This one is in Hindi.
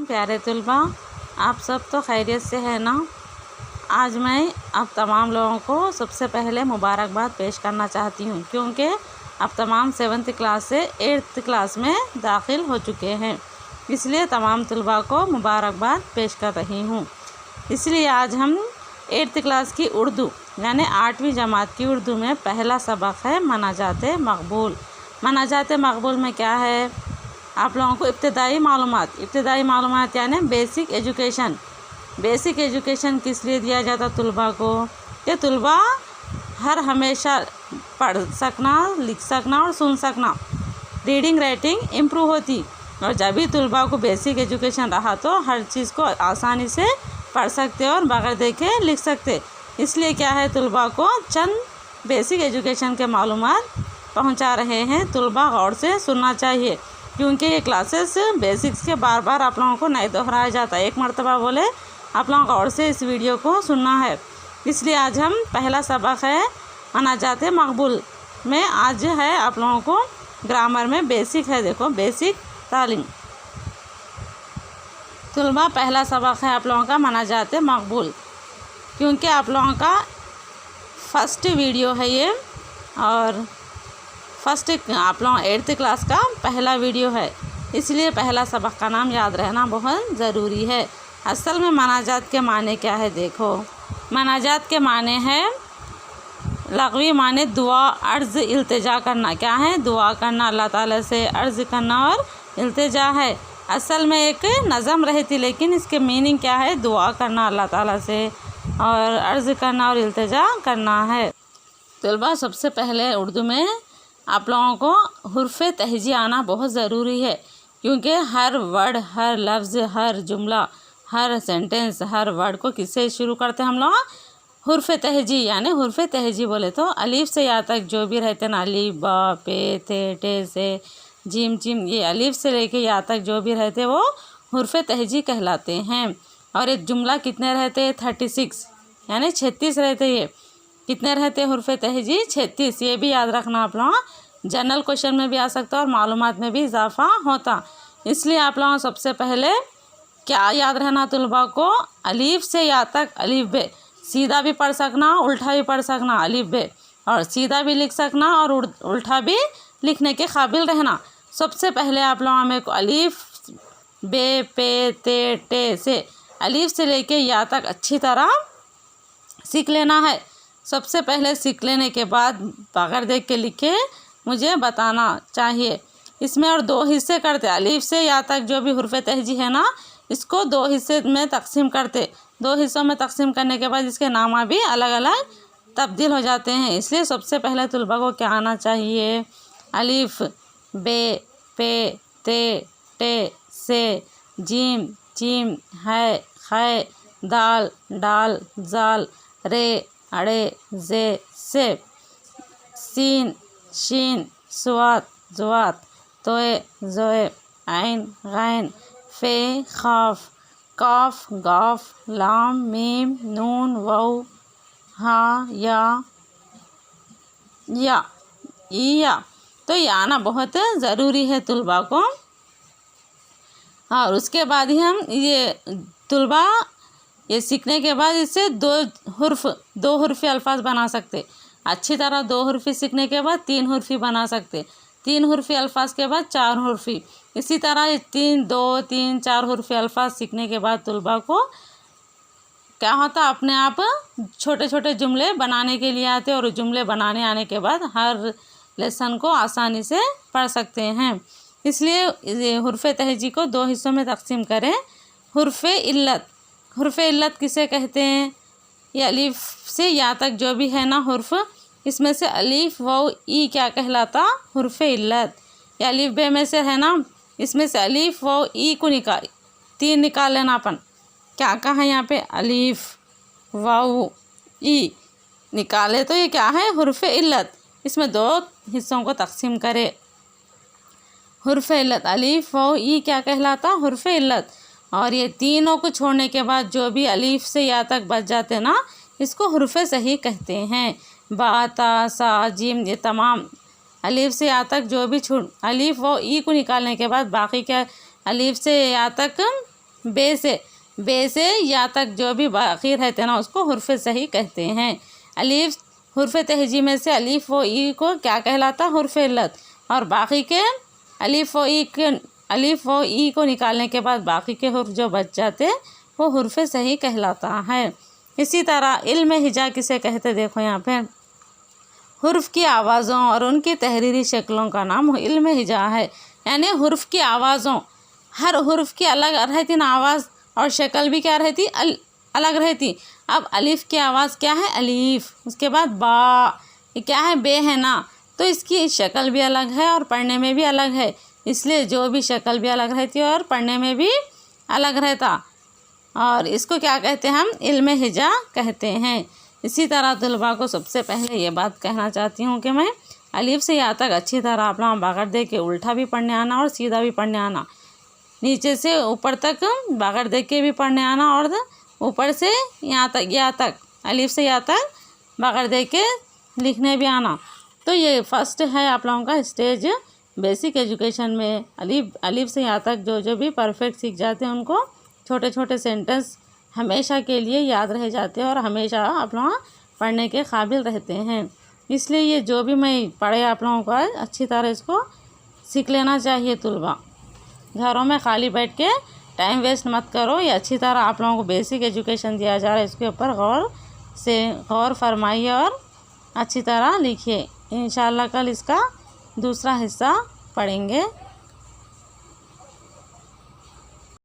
प्यारे तलबा, आप सब तो खैरियत से है ना। आज मैं आप तमाम लोगों को सबसे पहले मुबारकबाद पेश करना चाहती हूँ, क्योंकि आप तमाम 7th क्लास से 8th क्लास में दाखिल हो चुके हैं। इसलिए तमाम तलबा को मुबारकबाद पेश कर रही हूँ। इसलिए आज हम 8th क्लास की उर्दू यानी 8वीं जमात की उर्दू में पहला सबक है मनाजात मकबूल। मनाजात मकबूल में क्या है, आप लोगों को इब्तिदाई मालूमात यानी बेसिक एजुकेशन। बेसिक एजुकेशन किस लिए दिया जाता तलबा को, कि तलबा हर हमेशा पढ़ सकना, लिख सकना और सुन सकना, रीडिंग राइटिंग इम्प्रूव होती। और जब भी तलबा को बेसिक एजुकेशन रहा तो हर चीज़ को आसानी से पढ़ सकते और बगैर देखे लिख सकते। इसलिए क्या है, तलबा को चंद बेसिक एजुकेशन के मालूमात पहुंचा रहे हैं। तलबा गौर से सुनना चाहिए, क्योंकि ये क्लासेस बेसिक्स के बार बार आप लोगों को नहीं दोहराया जाता। एक मरतबा बोले आप लोगों को और से इस वीडियो को सुनना है। इसलिए आज हम पहला सबक है मनाजात मकबूल में। आज है आप लोगों को ग्रामर में बेसिक है, देखो बेसिक तालीम। तलबा पहला सबक है आप लोगों का मनाजात मकबूल, क्योंकि आप लोगों का फर्स्ट वीडियो है ये, और फर्स्ट आप लोग 8th क्लास का पहला वीडियो है। इसलिए पहला सबक का नाम याद रहना बहुत ज़रूरी है। असल में मनाजात के माने क्या है, देखो मनाजात के माने हैं लग़वी माने दुआ, अर्ज़, इल्तिजा करना। क्या है, दुआ करना, अल्लाह ताला से अर्ज़ करना और इल्तिजा है। असल में एक नज़म रहती, लेकिन इसके मीनिंग क्या है, दुआ करना अल्लाह ताला से और अर्ज़ करना और इल्तिजा करना है। तलबा सबसे पहले उर्दू में आप लोगों को हुर्फ़ तहजी आना बहुत ज़रूरी है, क्योंकि हर वर्ड, हर लफ्ज़, हर जुमला, हर सेंटेंस, हर वर्ड को किससे शुरू करते हैं हम लोग, हुर्फ़ तहजी। यानी हुर्फ़ तहजी बोले तो अलीफ से या तक जो भी रहते हैं ना, अलीफ, बा, पे, थे, टे से, जिम, चिम, ये अलीफ से लेके या तक जो भी रहते वो हुर्फ़ तहजी कहलाते हैं। और एक जुमला कितने रहते, 36 यानी 36 रहते। ये कितने रहते हुर्फ़ तहजी, 36। ये भी याद रखना आप लोग, जनरल क्वेश्चन में भी आ सकता है और मालूमात में भी इजाफा होता। इसलिए आप लोगों सबसे पहले क्या याद रहना तलबा को, अलीफ से या तक अलीफ बे, सीधा भी पढ़ सकना, उल्टा भी पढ़ सकना, अलीफ बे, और सीधा भी लिख सकना और उल्टा भी लिखने के काबिल रहना। सबसे पहले आप लोगों में को अलीफ, बे, पे, ते, टे से, अलीफ से लेके या तक अच्छी तरह सीख लेना है। सबसे पहले सीख लेने के बाद बगैर देख के लिखे मुझे बताना चाहिए। इसमें और 2 हिस्से करते, अलीफ से या तक जो भी हुर्फ़ तहजी है ना, इसको 2 हिस्से में तकसीम करते। 2 हिस्सों में तकसीम करने के बाद इसके नामा भी अलग अलग तब्दील हो जाते हैं। इसलिए सबसे पहले तलबा को क्या आना चाहिए, अलीफ, बे, पे, ते, टे से, जीम, चीम, है, खे, दाल, डाल, जाल, रे, अड़े, जे, से, सीन, शीन, स्वात, जुआत, तोए, जोए, ऐन, गैन, फे, खाफ, काफ, गाफ, लाम, मीम, नून, वाउ, हाँ, या, या। तो ये आना बहुत ज़रूरी है तलबा को। और उसके बाद ही हम ये तलबा ये सीखने के बाद इससे 2 हुर्फ़ी अल्फाज बना सकते। अच्छी तरह 2 हुर्फ़ी सीखने के बाद 3 हुर्फ़ी बना सकते। 3 हुर्फ़ी अल्फाज के बाद 4 हुर्फ़ी। इसी तरह 2, 3, 4 हुर्फ़ी अल्फाज सीखने के बाद तलबा को क्या होता, अपने आप छोटे छोटे जुमले बनाने के लिए आते, और जुमले बनाने आने के बाद हर लेसन को आसानी से पढ़ सकते हैं। इसलिए हुर्फ़ तहजी को 2 हिस्सों में तकसीम करें। हुर्फ़ इल्लत, हुर्फ़ इल्लत किसे कहते हैं, ये अलीफ से या तक जो भी है ना हुर्फ़, इसमें से अलीफ, वाउ, ई क्या कहलाता, हुर्फ़ इल्लत। या अलीफ बे में से है ना, इसमें से अलीफ, वाउ, ई को 3 निकाल लेना अपन। क्या कहा यहाँ पे, अलीफ, वाउ, ई निकाले तो ये क्या है, हुर्फ़ इल्लत। इसमें 2 हिस्सों को तकसीम करे। हुर्फ़ इल्लत, अलीफ, वाउ, ई क्या कहलाता, हुर्फ़ इल्लत। और ये तीनों को छोड़ने के बाद जो भी अलीफ से या तक बच जाते ना, इसको हुर्फ़ सही कहते हैं। बा, ता, सा, जीम, ये तमाम अलीफ से या तक जो भी छूट, अलीफ व ई को निकालने के बाद बाकी क्या अलीफ से या तक बे से या तक जो भी बाकी रहते हैं ना उसको हुर्फ सही कहते हैं। अलीफ हुर्फ तहजी में से अलीफ व ई को क्या कहलाता? हुर्फ इल्लत। और बाकी के अलीफ व ई को निकालने के बाद बाकी के हुर्फ जो बच जाते वो हुर्फ सही कहलाता है। इसी तरह इल्म हिजा किसे कहते? देखो यहाँ पे हुर्फ की आवाज़ों और उनकी तहरीरी शक्लों का नाम इल्म हिजा है। यानी हुर्फ की आवाज़ों, हर हुर्फ की अलग रहती ना आवाज़, और शक्ल भी क्या रहती? अलग रहती। अब अलीफ की आवाज़ क्या है? अलीफ। उसके बाद बा, ये क्या है? बे है ना, तो इसकी शक्ल भी अलग है और पढ़ने में भी अलग है। इसलिए जो भी शक्ल भी अलग रहती है और पढ़ने में भी अलग रहता, और इसको क्या कहते हैं? हम इल्म हिजा कहते हैं। इसी तरह तलबा को सबसे पहले ये बात कहना चाहती हूँ कि मैं अलीफ से यहाँ तक अच्छी तरह अपना बागड़ दे के उल्टा भी पढ़ने आना और सीधा भी पढ़ने आना, नीचे से ऊपर तक बागड़ दे के भी पढ़ने आना, और ऊपर से यहाँ तक अलीफ से यहाँ तक बागड़ दे के लिखने भी आना। तो ये फर्स्ट है आप लोगों का स्टेज बेसिक एजुकेशन में। अलीफ से यहाँ तक जो भी परफेक्ट सीख जाते हैं उनको छोटे छोटे सेंटेंस हमेशा के लिए याद रह जाते हैं और हमेशा आप लोग पढ़ने के काबिल रहते हैं। इसलिए ये जो भी मैं पढ़े आप लोगों को अच्छी तरह इसको सीख लेना चाहिए। तलबा घरों में खाली बैठ के टाइम वेस्ट मत करो। ये अच्छी तरह आप लोगों को बेसिक एजुकेशन दिया जा रहा है, इसके ऊपर गौर फरमाइए और अच्छी तरह लिखिए। इंशाअल्लाह कल इसका दूसरा हिस्सा पढ़ेंगे।